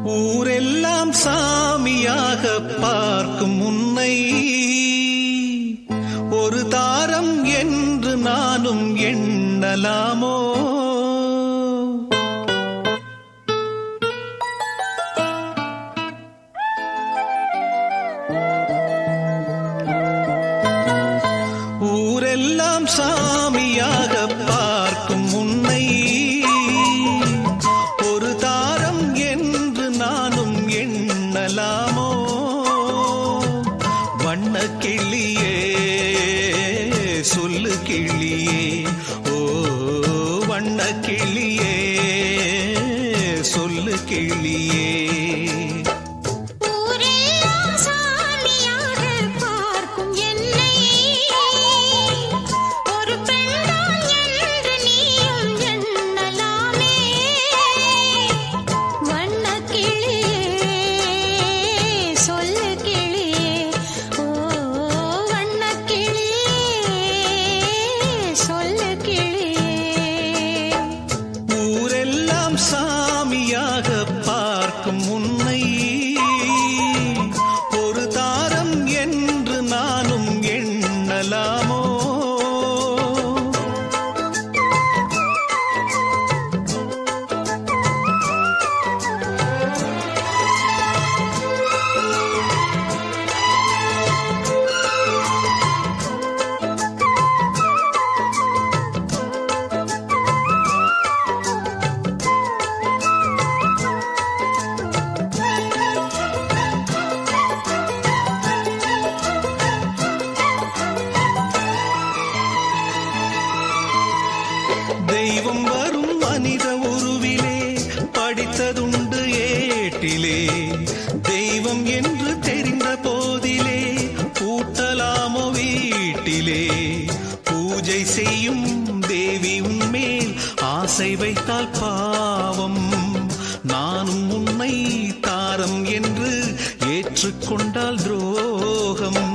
ஊரெல்லாம் சாமியாக பார்க்கும் உன்னை ஒரு தாரம் என்று நானும் எண்ணலாமோ? ஊரெல்லாம் சாமியாக பார்க்கும் உன்னை ஒரு தாரம் என்று நானும் எண்ணலாமோ? வண்ண கிளியே சொல்லு கிளியே, ஓ வண்ண கிளியே சொல்லு கிளியே. சாமியாக பார்க்கும் உன்னை ஒரு தாரம் என்று நானும் எண்ணலாமோ? தெய்வம் வரும் மனித உருவிலே படித்ததுண்டு ஏட்டிலே. தெய்வம் என்று தெரிந்த போதிலே பூட்டலாமோ வீட்டிலே? பூஜை செய்யும் தேவி உன்மேல் ஆசை வைத்தால் பாவம். நானும் உன்னை தாரம் என்று ஏற்றுக்கொண்டால் துரோகம்.